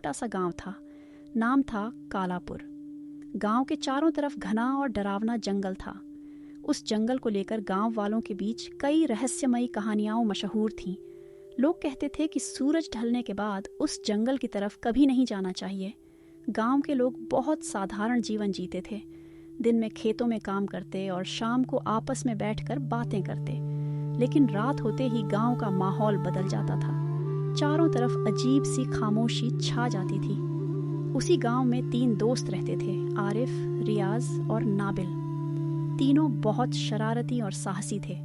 छोटा सा गांव था। नाम था कालापुर। गांव के चारों तरफ घना और डरावना जंगल था। उस जंगल को लेकर गांव वालों के बीच कई रहस्यमयी कहानियां मशहूर थीं। लोग कहते थे कि सूरज ढलने के बाद उस जंगल की तरफ कभी नहीं जाना चाहिए। गांव के लोग बहुत साधारण जीवन जीते थे। दिन में खेतों में काम करते और शाम को आपस में बैठकर बातें करते। लेकिन रात होते ही गांव का माहौल बदल जाता था। चारों तरफ अजीब सी खामोशी छा जाती थी। उसी गांव में 3 दोस्त रहते थे, आरिफ, रियाज और नाबिल। तीनों बहुत शरारती और साहसी थे।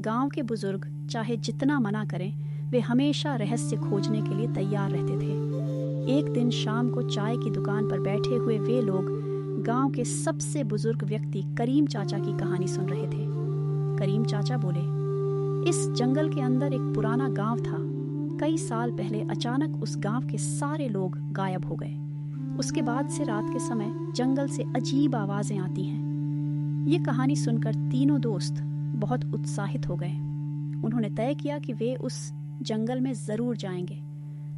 गांव के बुजुर्ग चाहे जितना मना करें, वे हमेशा रहस्य खोजने के लिए तैयार रहते थे। एक दिन शाम को चाय की दुकान पर बैठे हुए वे लोग गांव के सबसे बुजुर्ग व्यक्ति करीम चाचा की कहानी सुन रहे थे। करीम चाचा बोले, इस जंगल के अंदर एक पुराना गांव था। कई साल पहले अचानक उस गांव के सारे लोग गायब हो गए। उसके बाद से रात के समय जंगल से अजीब आवाजें आती हैं। ये कहानी सुनकर तीनों दोस्त बहुत उत्साहित हो गए। उन्होंने तय किया कि वे उस जंगल में जरूर जाएंगे।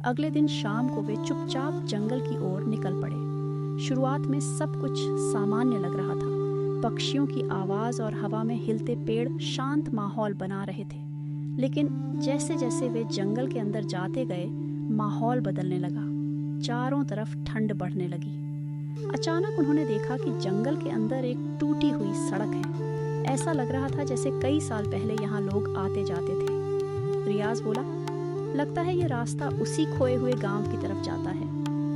अगले दिन शाम को वे चुपचाप जंगल की ओर निकल पड़े। शुरुआत में सब कुछ सामान्य लग रहा था। पक्षियों की आवाज और हवा में हिलते पेड़ शांत माहौल बना रहे थे। लेकिन जैसे जैसे वे जंगल के अंदर जाते गए, माहौल बदलने लगा। चारों तरफ ठंड बढ़ने लगी। अचानक उन्होंने देखा कि जंगल के अंदर एक टूटी हुई सड़क है। ऐसा लग रहा था जैसे कई साल पहले यहाँ लोग आते जाते थे। रियाज बोला, लगता है ये रास्ता उसी खोए हुए गांव की तरफ जाता है।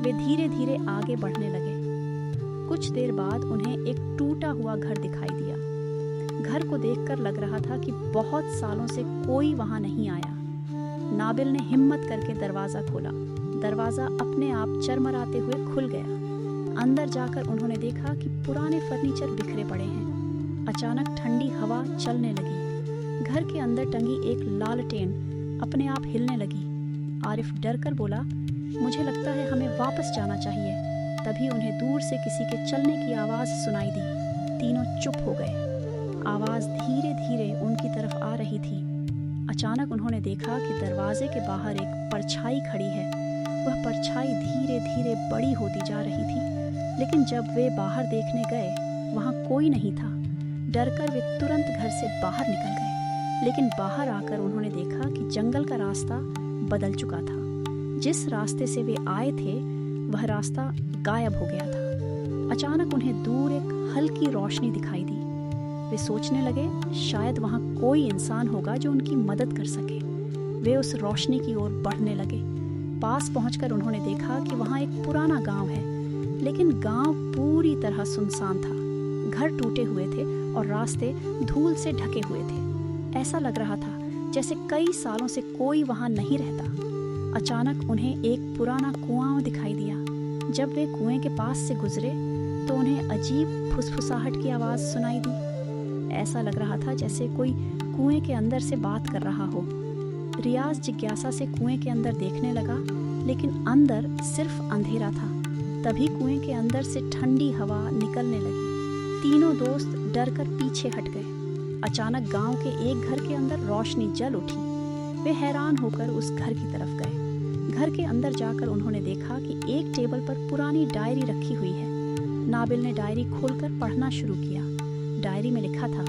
वे धीरे धीरे आगे बढ़ने लगे। कुछ देर बाद उन्हें एक टूटा हुआ घर दिखाई दिया। घर को देखकर लग रहा था कि बहुत सालों से कोई वहां नहीं आया। नाबिल ने हिम्मत करके दरवाजा खोला। दरवाजा अपने आप चरमराते हुए खुल गया। अंदर जाकर उन्होंने देखा कि पुराने फर्नीचर बिखरे पड़े हैं। अचानक ठंडी हवा चलने लगी। घर के अंदर टंगी एक लालटेन अपने आप हिलने लगी। आरिफ डरकर बोला, मुझे लगता है हमें वापस जाना चाहिए। तभी उन्हें दूर से किसी के चलने की आवाज सुनाई दी। तीनों चुप हो गए। आवाज धीरे धीरे उनकी तरफ आ रही थी। अचानक उन्होंने देखा कि दरवाजे के बाहर एक परछाई खड़ी है। वह परछाई धीरे धीरे बड़ी होती जा रही थी। लेकिन जब वे बाहर देखने गए, वहां कोई नहीं था। डरकर वे तुरंत घर से बाहर निकल गए। लेकिन बाहर आकर उन्होंने देखा कि जंगल का रास्ता बदल चुका था। जिस रास्ते से वे आए थे, वह रास्ता गायब हो गया था। अचानक उन्हें दूर एक हल्की रोशनी दिखाई दी। वे सोचने लगे, शायद वहां कोई इंसान होगा जो उनकी मदद कर सके। वे उस रोशनी की ओर बढ़ने लगे। पास पहुंचकर उन्होंने देखा कि वहां एक पुराना गांव है। लेकिन गांव पूरी तरह सुनसान था। घर टूटे हुए थे और रास्ते धूल से ढके हुए थे। ऐसा लग रहा था जैसे कई सालों से कोई वहां नहीं रहता। अचानक उन्हें एक पुराना कुआं दिखाई दिया। जब वे कुएं के पास से गुजरे तो उन्हें अजीब फुसफुसाहट की आवाज सुनाई दी। ऐसा लग रहा था जैसे कोई कुएं के अंदर से बात कर रहा हो। रियाज जिज्ञासा से कुएं के अंदर देखने लगा, लेकिन अंदर सिर्फ अंधेरा था। तभी कुएं के अंदर से ठंडी हवा निकलने लगी। तीनों दोस्त डरकर पीछे हट गए। अचानक गांव के एक घर के अंदर रोशनी जल उठी। वे हैरान होकर उस घर की तरफ गए। घर के अंदर जाकर उन्होंने देखा कि एक टेबल पर पुरानी डायरी रखी हुई है। नाबिल ने डायरी खोलकर पढ़ना शुरू किया। डायरी में लिखा था,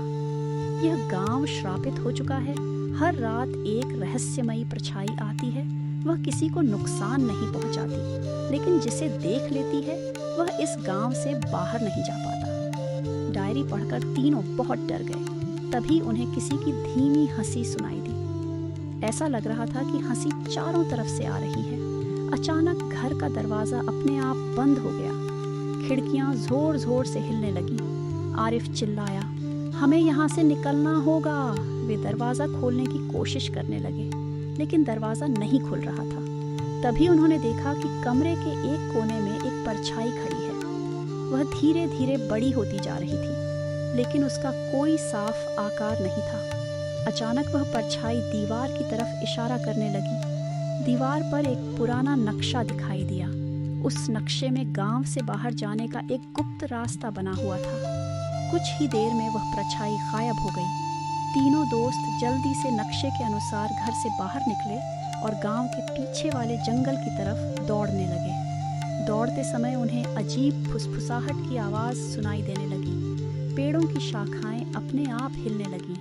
यह गांव श्रापित हो चुका है। हर रात एक रहस्यमयी परछाई आती है। वह किसी को नुकसान नहीं पहुंचाती, लेकिन जिसे देख लेती है वह इस गांव से बाहर नहीं जा पाता। डायरी पढ़कर तीनों बहुत डर गए। तभी उन्हें किसी की धीमी हंसी सुनाई दी। ऐसा लग रहा था कि हंसी चारों तरफ से आ रही है। अचानक घर का दरवाजा अपने आप बंद हो गया। खिड़कियां जोर जोर से हिलने लगी। आरिफ चिल्लाया, हमें यहाँ से निकलना होगा। वे दरवाजा खोलने की कोशिश करने लगे, लेकिन दरवाजा नहीं खुल रहा था। तभी उन्होंने देखा कि कमरे के एक कोने में एक परछाई खड़ी है। वह धीरे धीरे बड़ी होती जा रही थी, लेकिन उसका कोई साफ आकार नहीं था। अचानक वह परछाई दीवार की तरफ इशारा करने लगी। दीवार पर एक पुराना नक्शा दिखाई दिया। उस नक्शे में गांव से बाहर जाने का एक गुप्त रास्ता बना हुआ था। कुछ ही देर में वह परछाई गायब हो गई। तीनों दोस्त जल्दी से नक्शे के अनुसार घर से बाहर निकले और गांव के पीछे वाले जंगल की तरफ दौड़ने लगे। दौड़ते समय उन्हें अजीब फुसफुसाहट की आवाज़ सुनाई देने लगी। पेड़ों की शाखाएं अपने आप हिलने लगीं,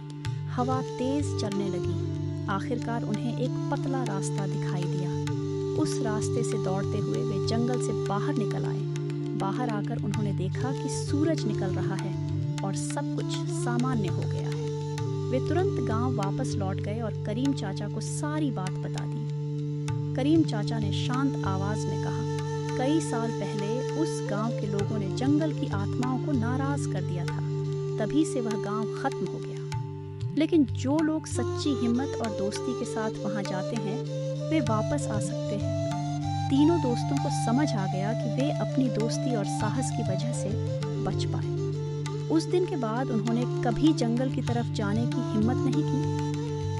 हवा तेज चलने लगी। आखिरकार उन्हें एक पतला रास्ता दिखाई दिया। उस रास्ते से दौड़ते हुए वे जंगल से बाहर निकल आए। बाहर आकर उन्होंने देखा कि सूरज निकल रहा है और सब कुछ सामान्य हो गया है। वे तुरंत गांव वापस लौट गए और करीम चाचा को सारी बात बता दी। करीम चाचा ने शांत आवाज में कहा, कई साल पहले उस गांव के लोगों ने जंगल की आत्माओं को नाराज कर दिया था, तभी से वह गांव खत्म हो गया। लेकिन जो लोग सच्ची हिम्मत और दोस्ती के साथ वहां जाते हैं वे वापस आ सकते हैं। तीनों दोस्तों को समझ आ गया कि वे अपनी दोस्ती और साहस की वजह से बच पाए। उस दिन के बाद उन्होंने कभी जंगल की तरफ जाने की हिम्मत नहीं की।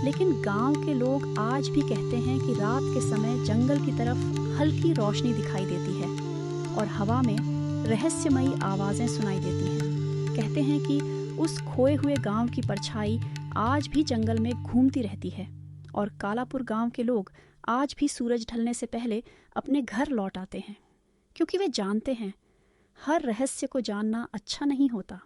लेकिन गांव के लोग आज भी कहते हैं कि रात के समय जंगल की तरफ हल्की रोशनी दिखाई देती है और हवा में रहस्यमयी आवाज़ें सुनाई देती हैं। कहते हैं कि उस खोए हुए गांव की परछाई आज भी जंगल में घूमती रहती है और कालापुर गांव के लोग आज भी सूरज ढलने से पहले अपने घर लौट आते हैं, क्योंकि वे जानते हैं हर रहस्य को जानना अच्छा नहीं होता।